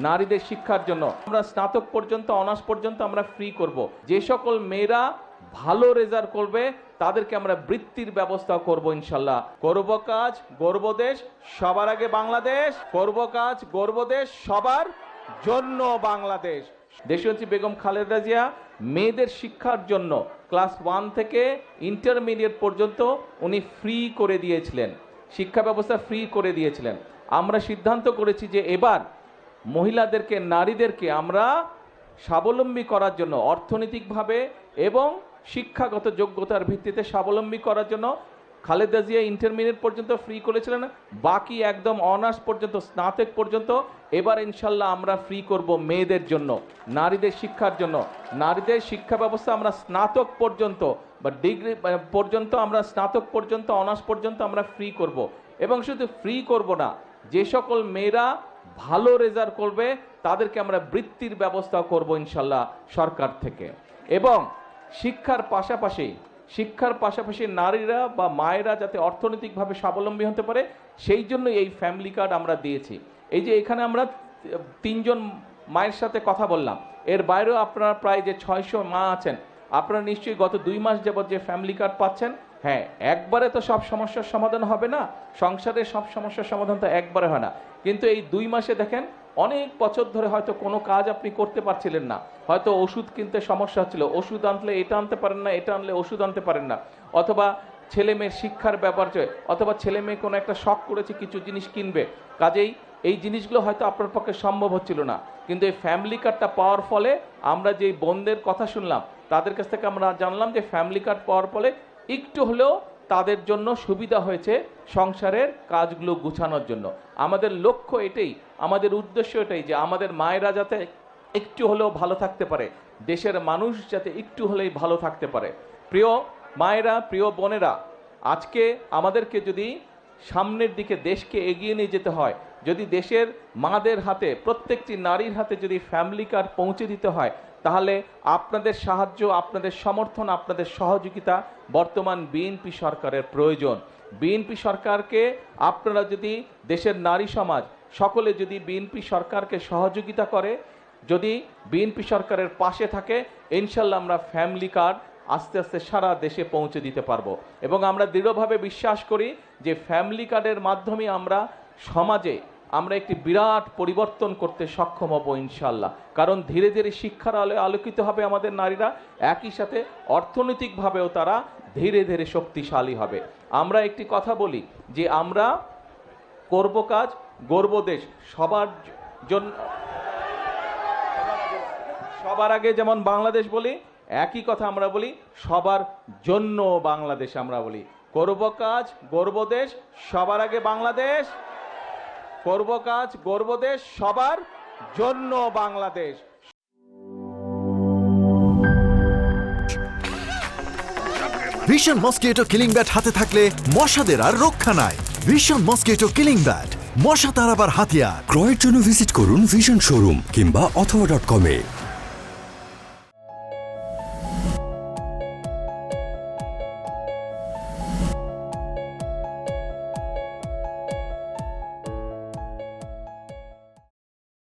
নারীদের শিক্ষার জন্য আমরা স্নাতক পর্যন্ত অনার্স পর্যন্ত আমরা ফ্রি করব। যে সকল মেয়েরা ভালো রেজাল্ট করবে তাদেরকে আমরা বৃত্তির ব্যবস্থা করব ইনশাল্লাহ। করব কাজ গর্ব দেশ সবার আগে বাংলাদেশ, করব কাজ গর্ব দেশ সবার জন্য বাংলাদেশ। দেশনেত্রী বেগম খালেদা জিয়া মেয়েদের শিক্ষার জন্য ক্লাস 1 থেকে ইন্টারমিডিয়েট পর্যন্ত উনি ফ্রি করে দিয়েছিলেন, শিক্ষা ব্যবস্থা ফ্রি করে দিয়েছিলেন। আমরা সিদ্ধান্ত করেছি যে এবার মহিলাদেরকে, নারীদেরকে আমরা স্বাবলম্বী করার জন্য অর্থনৈতিকভাবে এবং শিক্ষাগত যোগ্যতার ভিত্তিতে স্বাবলম্বী করার জন্য খালেদা জিয়া ইন্টারমিডিয়েট পর্যন্ত ফ্রি করেছিলেন, বাকি একদম অনার্স পর্যন্ত স্নাতক পর্যন্ত এবার ইনশাল্লাহ আমরা ফ্রি করব মেয়েদের জন্য, নারীদের শিক্ষার জন্য। নারীদের শিক্ষা ব্যবস্থা আমরা স্নাতক পর্যন্ত বা ডিগ্রি পর্যন্ত, আমরা স্নাতক পর্যন্ত অনার্স পর্যন্ত আমরা ফ্রি করব। এবং শুধু ফ্রি করব না, যে সকল মেয়েরা ভালো রেজাল্ট করবে তাদেরকে আমরা বৃত্তির ব্যবস্থা করব ইনশাল্লাহ সরকার থেকে। এবং শিক্ষার পাশাপাশি নারীরা বা মায়েরা যাতে অর্থনৈতিকভাবে স্বাবলম্বী হতে পারে সেই জন্য এই ফ্যামিলি কার্ড আমরা দিয়েছি। এই যে এখানে আমরা 3 জন মায়ের সাথে কথা বললাম, এর বাইরেও আপনারা প্রায় যে 600 মা আছেন, আপনারা নিশ্চয়ই গত 2 মাস যাবত যে ফ্যামিলি কার্ড পাচ্ছেন। হ্যাঁ, একবারে তো সব সমস্যার সমাধান হবে না, সংসারের সব সমস্যার সমাধান তো একবারে হয় না, কিন্তু এই 2 মাসে দেখেন অনেক বছর ধরে হয়তো কোনো কাজ আপনি করতে পারছিলেন না, হয়তো ওষুধ কিনতে সমস্যা হচ্ছিল, ওষুধ আনলে এটা আনতে পারেন না, এটা আনলে ওষুধ আনতে পারেন না, অথবা ছেলে মেয়ের শিক্ষার ব্যাপার, অথবা ছেলে মেয়ে কোনো একটা শখ করেছে কিছু জিনিস কিনবে, কাজেই এই জিনিসগুলো হয়তো আপনার পক্ষে সম্ভব হচ্ছিল না। কিন্তু এই ফ্যামিলি কার্ডটা পাওয়ার ফলে আমরা যেই বোনদের কথা শুনলাম তাদের কাছ থেকে আমরা জানলাম যে ফ্যামিলি কার্ড পাওয়ার ফলে একটু হলেও তাদের জন্য সুবিধা হয়েছে সংসারের কাজগুলো গুছানোর জন্য। আমাদের লক্ষ্য এটাই, আমাদের উদ্দেশ্য এটাই যে আমাদের মায়েরা যাতে একটু হলেও ভালো থাকতে পারে, দেশের মানুষ যাতে একটু হলেই ভালো থাকতে পারে। প্রিয় মায়েরা, প্রিয় বোনেরা, আজকে আমাদেরকে যদি সামনের দিকে দেশকে এগিয়ে নিয়ে যেতে হয়, যদি দেশের মাদের হাতে, প্রত্যেকটি নারীর হাতে যদি ফ্যামিলি কার্ড পৌঁছে দিতে হয়, তাহলে আপনাদের সাহায্য, আপনাদের সমর্থন, আপনাদের সহযোগিতা বর্তমান বিএনপি সরকারের প্রয়োজন। বিএনপি সরকারকে আপনারা যদি, দেশের নারী সমাজ সকলে যদি বিএনপি সরকারকে সহযোগিতা করে, যদি বিএনপি সরকারের পাশে থাকে, ইনশাল্লাহ আমরা ফ্যামিলি কার্ড আস্তে আস্তে সারা দেশে পৌঁছে দিতে পারবো। এবং আমরা দৃঢ়ভাবে বিশ্বাস করি যে ফ্যামিলি কার্ডের মাধ্যমে আমরা সমাজে আমরা একটি বিরাট পরিবর্তন করতে সক্ষম হব ইনশাল্লাহ। কারণ ধীরে ধীরে শিক্ষার আলোয় আলোকিত হবে আমাদের নারীরা, একই সাথে অর্থনৈতিকভাবেও তারা ধীরে ধীরে শক্তিশালী হবে। আমরা একটি কথা বলি যে আমরা করব কাজ গর্ব দেশ সবার জন্য, সবার আগে যেমন বাংলাদেশ বলি, একই কথা আমরা বলি সবার জন্য বাংলাদেশ। আমরা বলি করব কাজ গর্ব দেশ সবার আগে বাংলাদেশ, করব কাজ গর্ব দেশ সবার জন্য Bangladesh. Vision mosquito killing bat হাতে থাকলে মশাদের আর রক্ষা নাই। ভিশন মসকিটো কিলিং ব্যাট, মশা তাড়াবার হাতিয়ার। ক্রয়ের জন্য ভিজিট করুন ভিশন শোরুম কিংবা অথবা.com-এ।